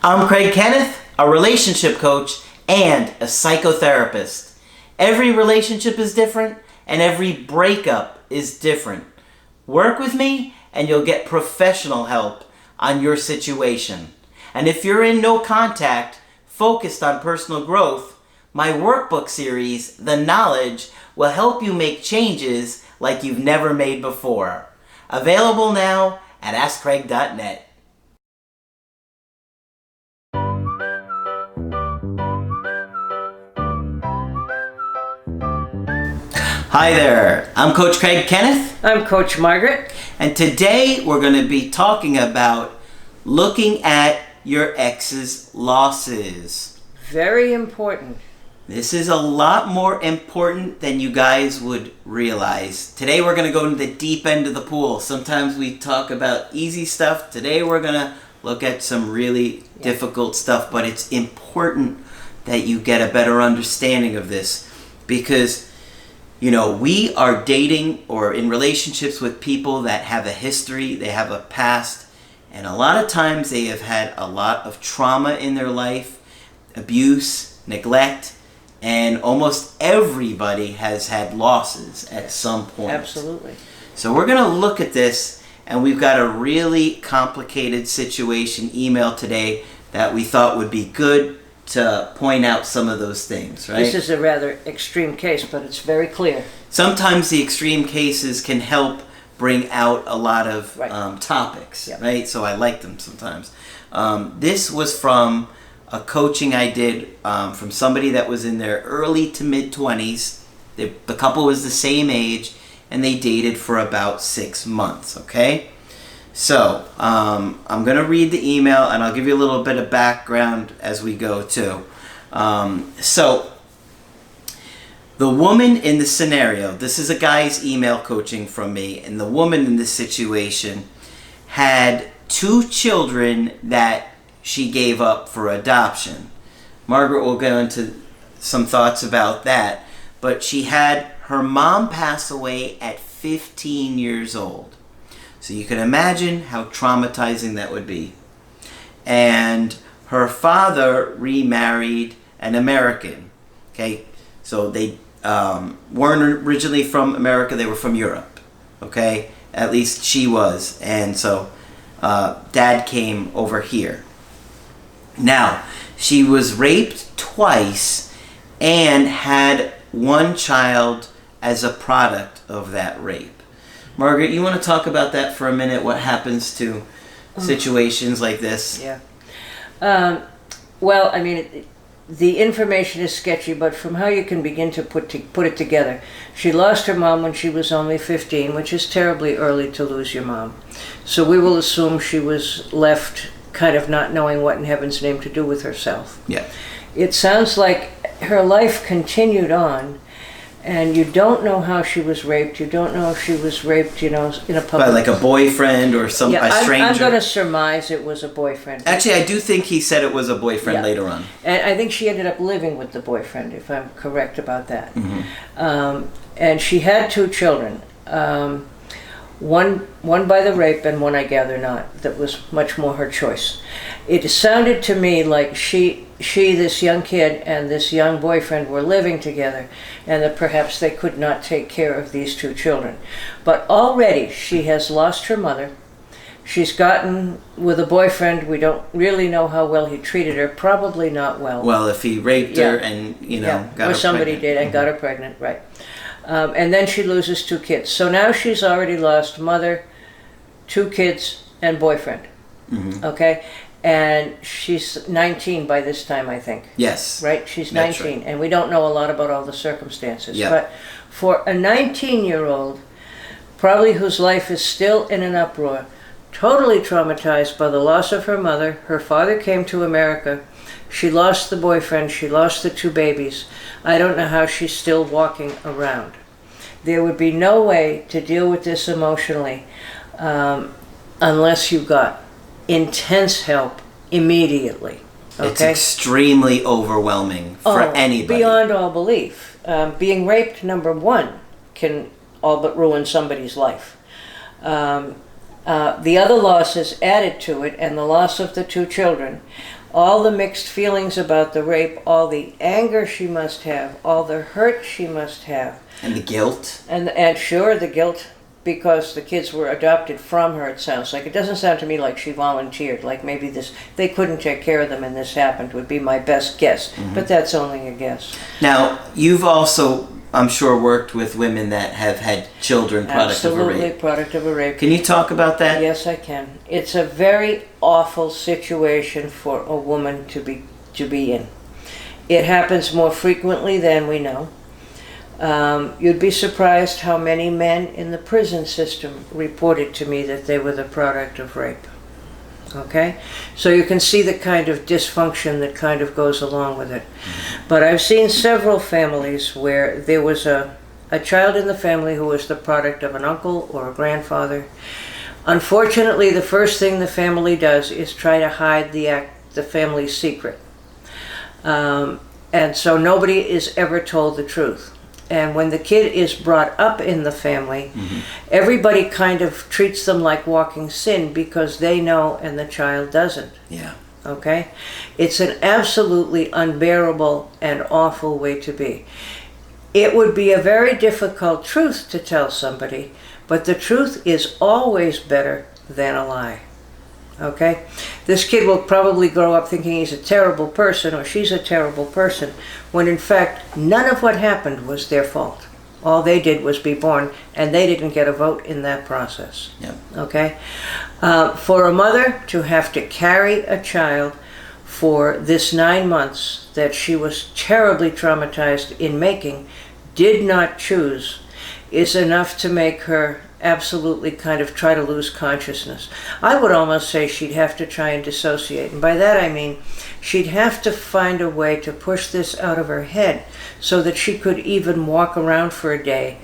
I'm Craig Kenneth, a relationship coach and a psychotherapist. Every relationship is different and every breakup is different. Work with me and you'll get professional help on your situation. And if you're in no contact, focused on personal growth, my workbook series, The Knowledge, will help you make changes like you've never made before. Available now at AskCraig.net. Hi there, I'm Coach Craig Kenneth. I'm Coach Margaret. And today we're going to be talking about looking at your ex's losses. Very important. This is a lot more important than you guys would realize. Today we're going to go into the deep end of the pool. Sometimes we talk about easy stuff. Today we're going to look at some really difficult stuff, but it's important that you get a better understanding of this because we are dating or in relationships with people that have a history, they have a past, and a lot of times they have had a lot of trauma in their life, abuse, neglect, and almost everybody has had losses at some point. Absolutely. So we're going to look at this, and we've got a really complicated situation email today that we thought would be good to point out some of those things, right? This is a rather extreme case, but it's very clear. Sometimes the extreme cases can help bring out a lot of topics, right? So I like them sometimes. This was from a coaching I did from somebody that was in their early to mid-20s. The couple was the same age, and they dated for about 6 months, okay? So, I'm going to read the email, and I'll give you a little bit of background as we go, too. So, the woman in the scenario, this is a guy's email coaching from me, and the woman in this situation had 2 children that she gave up for adoption. Margaret will go into some thoughts about that, but she had her mom pass away at 15 years old. So you can imagine how traumatizing that would be. And her father remarried an American. Okay, so they weren't originally from America, they were from Europe. Okay, at least she was. And so dad came over here. Now, she was raped twice and had 1 child as a product of that rape. Margaret, you want to talk about that for a minute? What happens to situations like this? Yeah. Well, I mean, the information is sketchy, but from how you can begin to put it together, she lost her mom when she was only 15, which is terribly early to lose your mom. So we will assume she was left kind of not knowing what in heaven's name to do with herself. Yeah. It sounds like her life continued on. And you don't know how she was raped. You don't know if she was raped, in a public... By like a boyfriend or a stranger? I'm going to surmise it was a boyfriend. Actually, I do think he said it was a boyfriend later on. And I think she ended up living with the boyfriend, if I'm correct about that. Mm-hmm. And she had 2 children. One by the rape and one I gather not. That was much more her choice. It sounded to me like she, this young kid, and this young boyfriend were living together, and that perhaps they could not take care of these 2 children. But already she has lost her mother. She's gotten with a boyfriend. We don't really know how well he treated her. Probably not well. Well, if he raped her and, got her or somebody pregnant. did and got her pregnant, right. And then she loses 2 kids. So now she's already lost mother, 2 kids, and boyfriend. Mm-hmm. Okay? And she's 19 by this time, I think. Yes. Right? She's 19. Right. And we don't know a lot about all the circumstances. Yeah. But for a 19-year-old, probably whose life is still in an uproar, totally traumatized by the loss of her mother, her father came to America, she lost the boyfriend, she lost the 2 babies. I don't know how she's still walking around. There would be no way to deal with this emotionally unless you got intense help immediately. Okay? It's extremely overwhelming for anybody. Beyond all belief. Being raped, number 1, can all but ruin somebody's life. The other losses added to it, and the loss of the 2 children, all the mixed feelings about the rape, all the anger she must have, all the hurt she must have. And the guilt. And sure, the guilt, because the kids were adopted from her, it sounds like. It doesn't sound to me like she volunteered, like maybe they couldn't take care of them and this happened, would be my best guess. But that's only a guess. Now, you've also, I'm sure, worked with women that have had children product of a rape. Absolutely, product of a rape. Can you talk about that? Yes, I can. It's a very awful situation for a woman to be in. It happens more frequently than we know. You'd be surprised how many men in the prison system reported to me that they were the product of rape. Okay? So you can see the kind of dysfunction that kind of goes along with it. But I've seen several families where there was a child in the family who was the product of an uncle or a grandfather. Unfortunately, the first thing the family does is try to hide the family's secret. And so nobody is ever told the truth. And when the kid is brought up in the family, everybody kind of treats them like walking sin because they know and the child doesn't. Yeah. Okay? It's an absolutely unbearable and awful way to be. It would be a very difficult truth to tell somebody, but the truth is always better than a lie. Okay? This kid will probably grow up thinking he's a terrible person or she's a terrible person, when in fact none of what happened was their fault. All they did was be born, and they didn't get a vote in that process. Yep. Okay? For a mother to have to carry a child for this 9 months that she was terribly traumatized in making, did not choose, is enough to make her absolutely kind of try to lose consciousness. I would almost say she'd have to try and dissociate. And by that I mean she'd have to find a way to push this out of her head so that she could even walk around for a day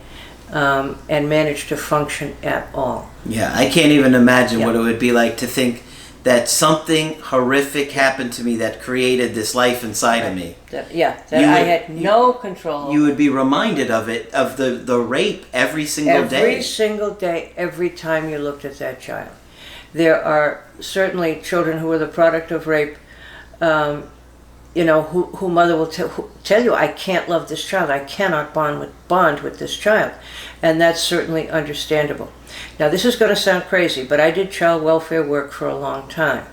and manage to function at all. Yeah, I can't even imagine what it would be like to think that something horrific happened to me that created this life inside of me. I had no control. You would be reminded of it, of the rape every single day. Every single day, every time you looked at that child. There are certainly children who are the product of rape, who mother will tell you, I can't love this child, I cannot bond with this child. And that's certainly understandable. Now this is going to sound crazy, but I did child welfare work for a long time.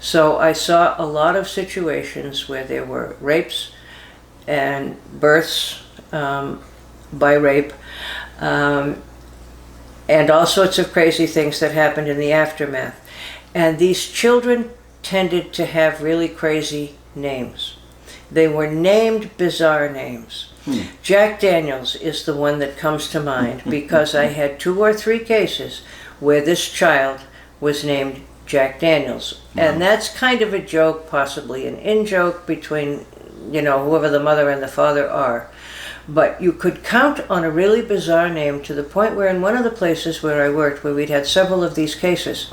So I saw a lot of situations where there were rapes and births by rape, and all sorts of crazy things that happened in the aftermath. And these children tended to have really crazy names. They were named bizarre names. Jack Daniels is the one that comes to mind because I had 2 or 3 cases where this child was named Jack Daniels. And that's kind of a joke, possibly an in-joke between, whoever the mother and the father are. But you could count on a really bizarre name to the point where in one of the places where I worked, where we'd had several of these cases,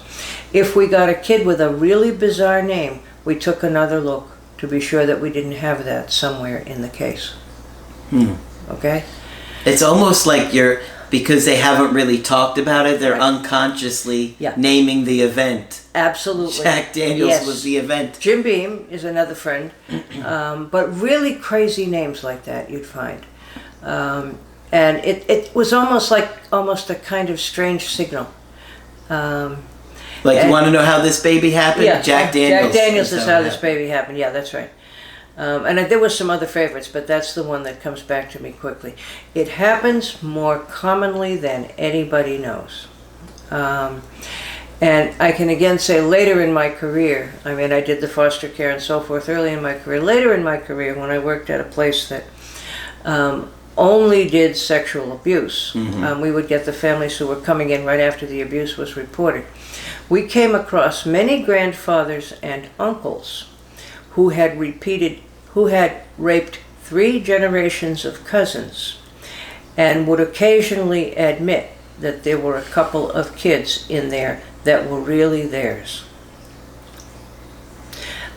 if we got a kid with a really bizarre name, we took another look to be sure that we didn't have that somewhere in the case. Okay? It's almost like because they haven't really talked about it, they're unconsciously naming the event. Absolutely. Jack Daniels was the event. Jim Beam is another friend. But really crazy names like that you'd find. And it was almost a kind of strange signal. You want to know how this baby happened? Yeah, Jack Daniels. Jack Daniels is how this baby happened. Yeah, that's right. And there was some other favorites, but that's the one that comes back to me quickly. It happens more commonly than anybody knows. And I can again say later in my career, I did the foster care and so forth early in my career. Later in my career, when I worked at a place that only did sexual abuse, we would get the families who were coming in right after the abuse was reported. We came across many grandfathers and uncles who had raped 3 generations of cousins and would occasionally admit that there were a couple of kids in there that were really theirs.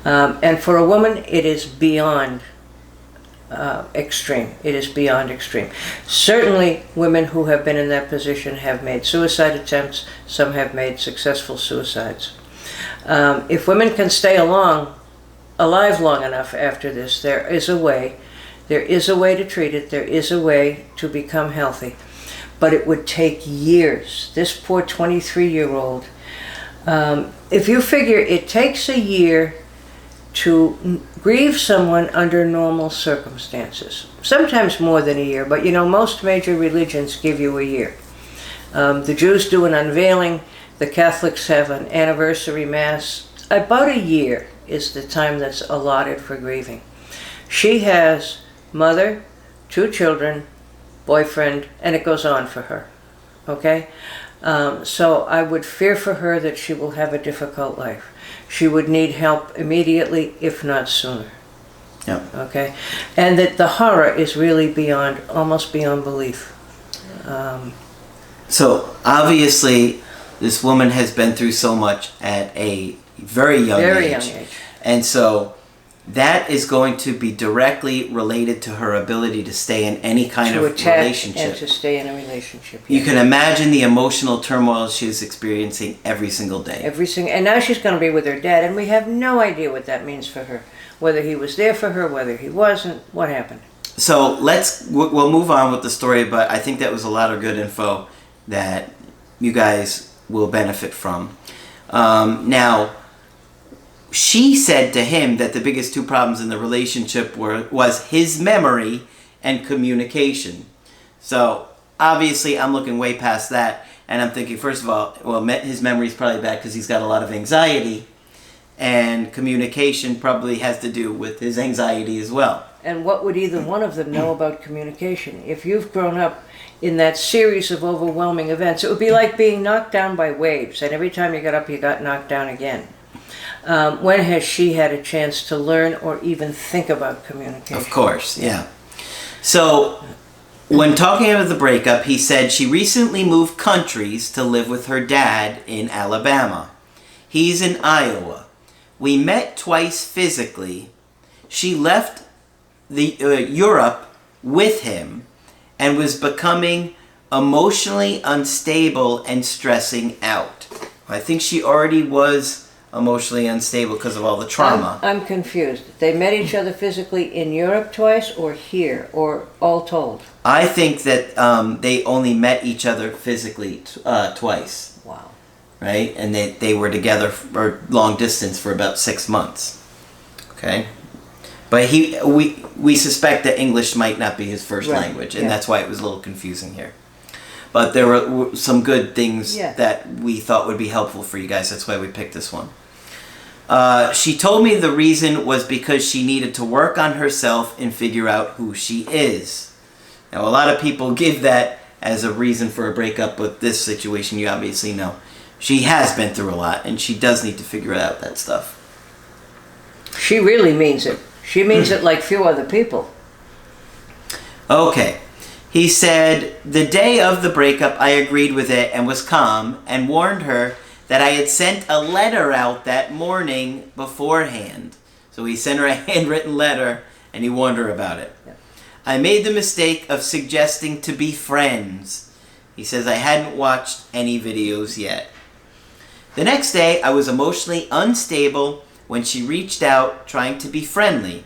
And for a woman, it is beyond extreme. It is beyond extreme. Certainly, women who have been in that position have made suicide attempts. Some have made successful suicides. If women can stay alive long enough after this, there is a way. There is a way to treat it. There is a way to become healthy. But it would take years. This poor 23-year-old, if you figure it takes a year to grieve someone under normal circumstances, sometimes more than a year, but most major religions give you a year. The Jews do an unveiling, the Catholics have an anniversary mass. About a year is the time that's allotted for grieving. She has mother, 2 children, boyfriend, and it goes on for her. Okay? So I would fear for her that she will have a difficult life. She would need help immediately, if not sooner. Yeah. Okay? And that the horror is really almost beyond belief. So obviously, this woman has been through so much at a very young age. And so that is going to be directly related to her ability to stay in any kind of relationship. And to stay in a relationship. You can imagine the emotional turmoil she's experiencing every single day. And now she's going to be with her dad, and we have no idea what that means for her. Whether he was there for her, whether he wasn't, what happened. So we'll move on with the story, but I think that was a lot of good info that you guys will benefit from. Now, she said to him that the biggest 2 problems in the relationship was his memory and communication. So obviously I'm looking way past that, and I'm thinking, first of all, his memory is probably bad because he's got a lot of anxiety, and communication probably has to do with his anxiety as well. And what would either one of them know about communication? If you've grown up in that series of overwhelming events, it would be like being knocked down by waves, and every time you got up, you got knocked down again. When has she had a chance to learn or even think about communication? Of course, yeah. So, when talking about the breakup, he said she recently moved countries to live with her dad in Alabama. He's in Iowa. We met twice physically. She left Europe with him and was becoming emotionally unstable and stressing out. I think she already was emotionally unstable because of all the trauma. I'm confused. They met each other physically in Europe twice, or here, or all told? I think that they only met each other physically twice. Wow. Right? And they were together for long distance for about 6 months. Okay? But we suspect that English might not be his first language, and that's why it was a little confusing here. But there were some good things that we thought would be helpful for you guys. That's why we picked this one. She told me the reason was because she needed to work on herself and figure out who she is. Now, a lot of people give that as a reason for a breakup, but this situation, you obviously know. She has been through a lot, and she does need to figure out that stuff. She really means it. She means it like few other people. Okay. He said, the day of the breakup, I agreed with it and was calm and warned her that I had sent a letter out that morning beforehand. So he sent her a handwritten letter and he warned her about it. Yeah. I made the mistake of suggesting to be friends. He says I hadn't watched any videos yet. The next day, I was emotionally unstable when she reached out trying to be friendly.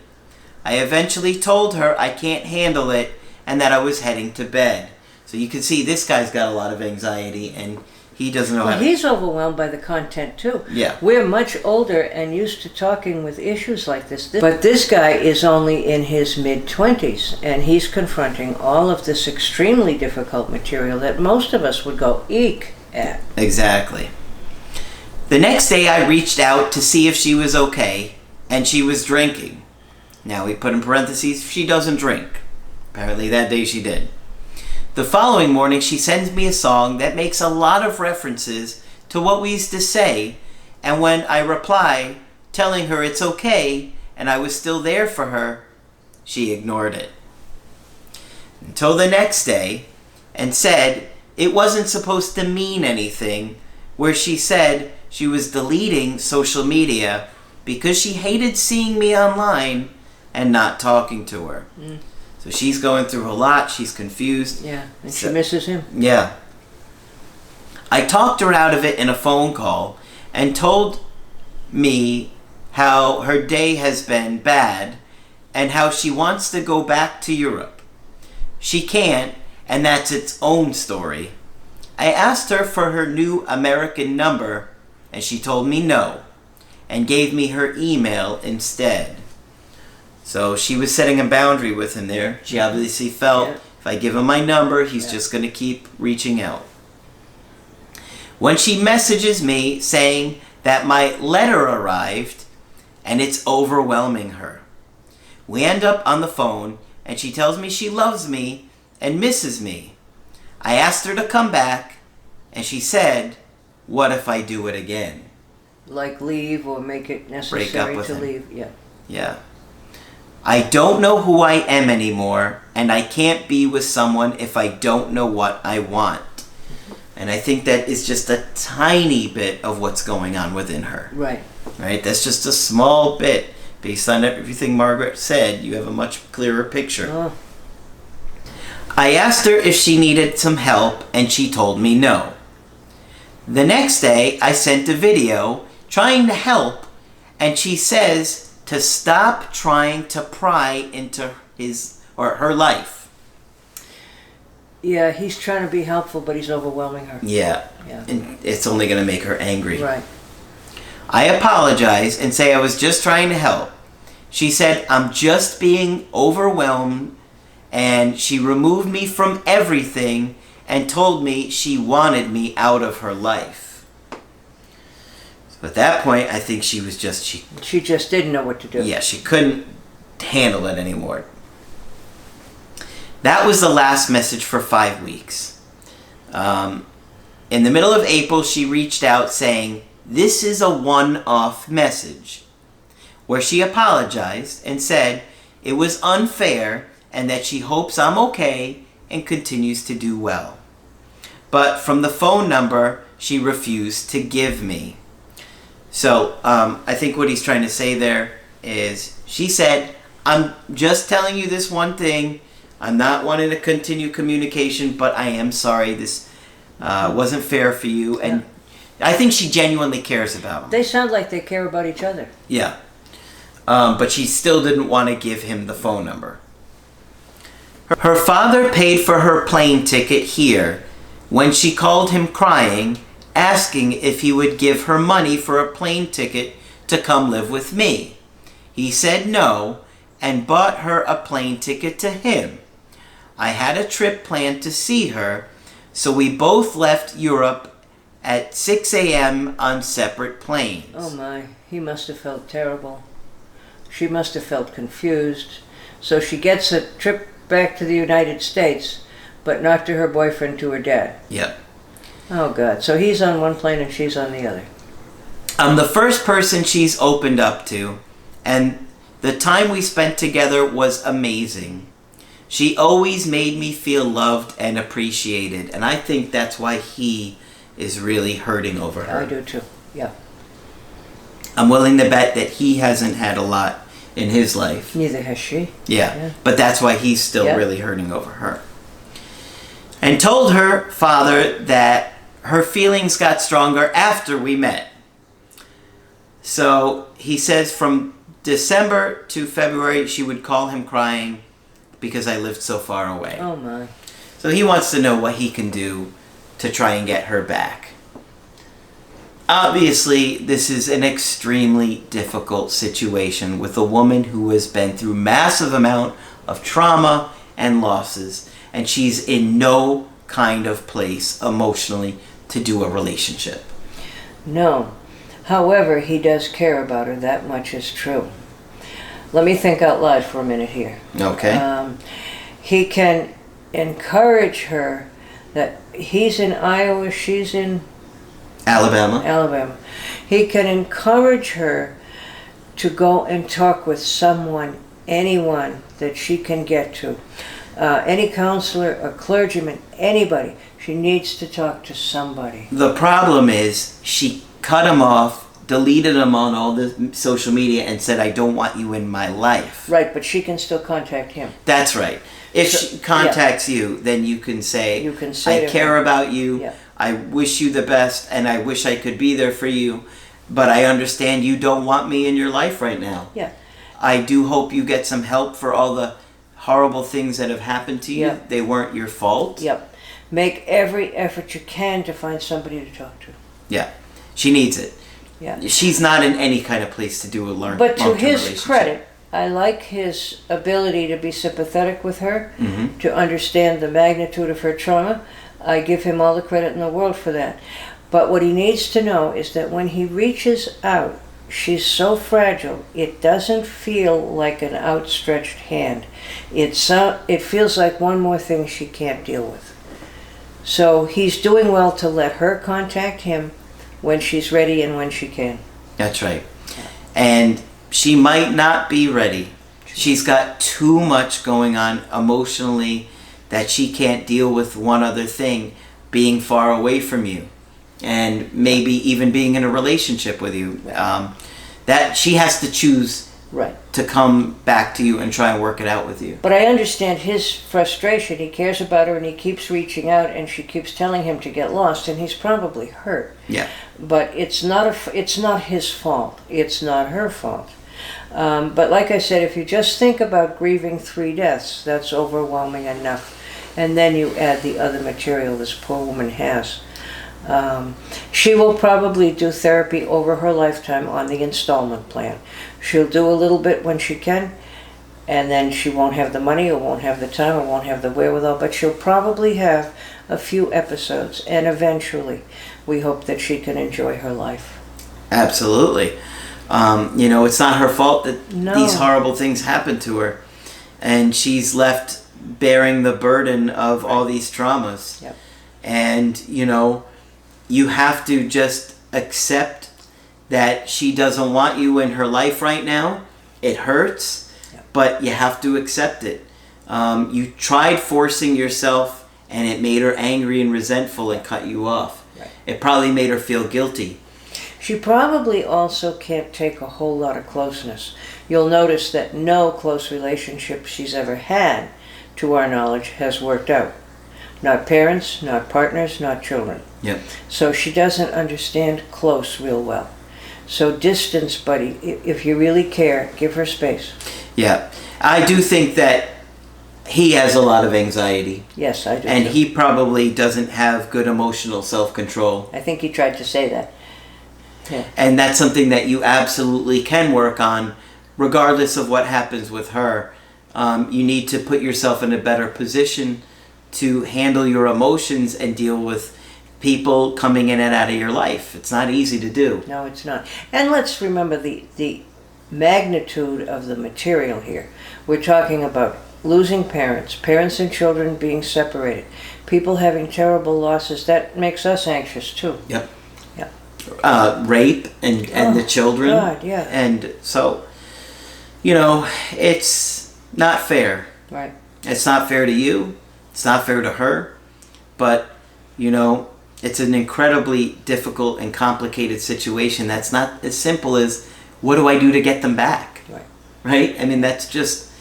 I eventually told her I can't handle it and that I was heading to bed. So you can see this guy's got a lot of anxiety and he doesn't know how to... He's overwhelmed by the content too. Yeah. We're much older and used to talking with issues like this. But this guy is only in his mid-20s and he's confronting all of this extremely difficult material that most of us would go eek at. Exactly. The next day I reached out to see if she was okay and she was drinking. Now we put in parentheses, she doesn't drink. Apparently that day she did. The following morning, she sends me a song that makes a lot of references to what we used to say, and when I reply, telling her it's okay, and I was still there for her, she ignored it. Until the next day, and said it wasn't supposed to mean anything, where she said she was deleting social media because she hated seeing me online, and not talking to her. So she's going through a lot. She's confused. Yeah, and she misses him. Yeah. I talked her out of it in a phone call and told me how her day has been bad and how she wants to go back to Europe. She can't, and that's its own story. I asked her for her new American number, and she told me no, and gave me her email instead. So she was setting a boundary with him there. She obviously felt, if I give him my number, he's just going to keep reaching out. When she messages me saying that my letter arrived, and it's overwhelming her. We end up on the phone, and she tells me she loves me and misses me. I asked her to come back, and she said, what if I do it again? Like leave or make it necessary to leave. Yeah. I don't know who I am anymore, and I can't be with someone if I don't know what I want. And I think that is just a tiny bit of what's going on within her. Right. Right? That's just a small bit. Based on everything Margaret said, you have a much clearer picture. Oh. I asked her if she needed some help, and she told me no. The next day, I sent a video trying to help, and she says to stop trying to pry into his or her life. Yeah, he's trying to be helpful, but he's overwhelming her. Yeah. And it's only going to make her angry. Right. I apologize and say I was just trying to help. She said, I'm just being overwhelmed, and she removed me from everything and told me she wanted me out of her life. So at that point, I think she was just... She just didn't know what to do. Yeah, she couldn't handle it anymore. That was the last message for 5 weeks. In the middle of April, she reached out saying, this is a one-off message, where she apologized and said it was unfair and that she hopes I'm okay and continues to do well. But from the phone number, she refused to give me. So I think what he's trying to say there is, she said, I'm just telling you this one thing. I'm not wanting to continue communication, but I am sorry this wasn't fair for you. And I think she genuinely cares about him. They sound like they care about each other. Yeah. But she still didn't want to give him the phone number. Her father paid for her plane ticket here when she called him crying, asking if he would give her money for a plane ticket to come live with me. He said no and bought her a plane ticket to him. I had a trip planned to see her, so we both left Europe at 6 a.m. on separate planes. Oh my, he must have felt terrible. She must have felt confused. So she gets a trip back to the United States, but not to her boyfriend, to her dad. Yep. Oh God, so he's on one plane and she's on the other. I'm the first person she's opened up to, and the time we spent together was amazing. She always made me feel loved and appreciated, and I think that's why he is really hurting over her. I do too, yeah. I'm willing to bet that he hasn't had a lot in his life. Neither has she. Yeah. But that's why he's still really hurting over her. And told her father that her feelings got stronger after we met. So he says from December to February, she would call him crying because I lived so far away. Oh my. So he wants to know what he can do to try and get her back. Obviously, this is an extremely difficult situation with a woman who has been through massive amount of trauma and losses, and she's in no kind of place emotionally to do a relationship. No. However, he does care about her. That much is true. Let me think out loud for a minute here. Okay. He can encourage her that he's in Iowa, she's in Alabama. He can encourage her to go and talk with someone, anyone that she can get to. Any counselor, a clergyman, anybody. She needs to talk to somebody. The problem is she cut him off deleted him on all the social media and said, I don't want you in my life. Right, but she can still contact him. That's right. If she contacts you, then you can say, I care about you, I wish you the best, and I wish I could be there for you, but I understand you don't want me in your life right now. Yeah. I do hope you get some help for all the horrible things that have happened to you. Yep. They weren't your fault. Yep. Make every effort you can to find somebody to talk to. Yeah. She needs it. Yeah. She's not in any kind of place to do a long-term But to his relationship. credit, I like his ability to be sympathetic with her, Mm-hmm. to understand the magnitude of her trauma. I give him all the credit in the world for that. But what he needs to know is that when he reaches out, she's so fragile, it doesn't feel like an outstretched hand. It feels like one more thing she can't deal with. So he's doing well to let her contact him when she's ready and when she can. That's right. And she might not be ready. She's got too much going on emotionally that she can't deal with one other thing, being far away from you. And maybe even being in a relationship with you. That she has to choose to come back to you and try and work it out with you. But I understand his frustration. He cares about her and he keeps reaching out and she keeps telling him to get lost and he's probably hurt. Yeah. But it's not his fault. It's not her fault. But like I said, if you just think about grieving 3 deaths, that's overwhelming enough. And then you add the other material this poor woman has. She will probably do therapy over her lifetime on the installment plan. She'll do a little bit when she can, and then she won't have the money or won't have the time or won't have the wherewithal, but she'll probably have a few episodes, and eventually we hope that she can enjoy her life. Absolutely. It's not her fault that these horrible things happened to her, and she's left bearing the burden of all these traumas. Yep. And, you have to just accept that she doesn't want you in her life right now. It hurts, but you have to accept it. You tried forcing yourself, and it made her angry and resentful and cut you off. Right. It probably made her feel guilty. She probably also can't take a whole lot of closeness. You'll notice that no close relationship she's ever had, to our knowledge, has worked out. Not parents, not partners, not children. Yep. So she doesn't understand close real well. So distance, buddy, if you really care, give her space. Yeah. I do think that he has a lot of anxiety. Yes, I do. And he probably doesn't have good emotional self-control. I think he tried to say that. Yeah. And that's something that you absolutely can work on, regardless of what happens with her. You need to put yourself in a better position to handle your emotions and deal with people coming in and out of your life. It's not easy to do. No, it's not. And let's remember the magnitude of the material here. We're talking about losing parents and children being separated, people having terrible losses. That makes us anxious too. Yep. Yeah. Rape and the children. God, yeah. And so, it's not fair. Right. It's not fair to you. It's not fair to her. But, it's an incredibly difficult and complicated situation that's not as simple as, what do I do to get them back? Right. Right? I mean, that's just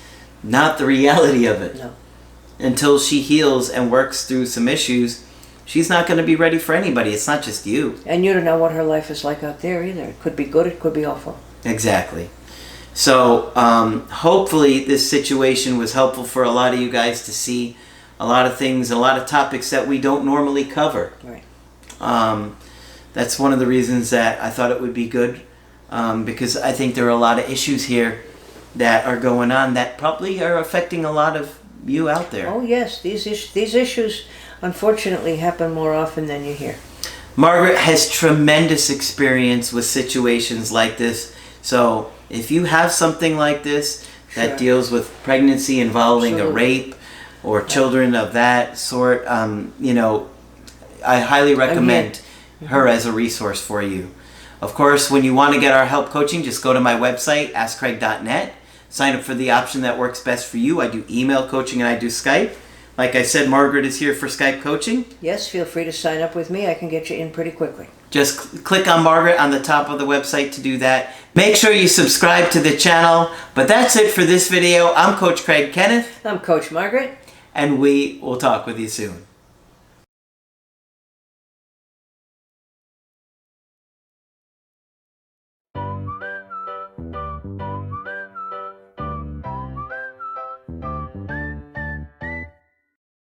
not the reality of it. No. Until she heals and works through some issues, she's not going to be ready for anybody. It's not just you. And you don't know what her life is like out there either. It could be good, it could be awful. Exactly. So, hopefully this situation was helpful for a lot of you guys to see a lot of things, a lot of topics that we don't normally cover. Right. That's one of the reasons that I thought it would be good, because I think there are a lot of issues here that are going on that probably are affecting a lot of you out there. Oh yes, these issues unfortunately happen more often than you hear. Margaret has tremendous experience with situations like this, so if you have something like this that deals with pregnancy involving a rape or children of that sort, I highly recommend her as a resource for you. Of course, when you want to get our help coaching, just go to my website, askcraig.net. Sign up for the option that works best for you. I do email coaching and I do Skype. Like I said, Margaret is here for Skype coaching. Yes, feel free to sign up with me. I can get you in pretty quickly. just click on Margaret on the top of the website to do that. Make sure you subscribe to the channel. But that's it for this video. I'm Coach Craig Kenneth. I'm Coach Margaret. And we will talk with you soon.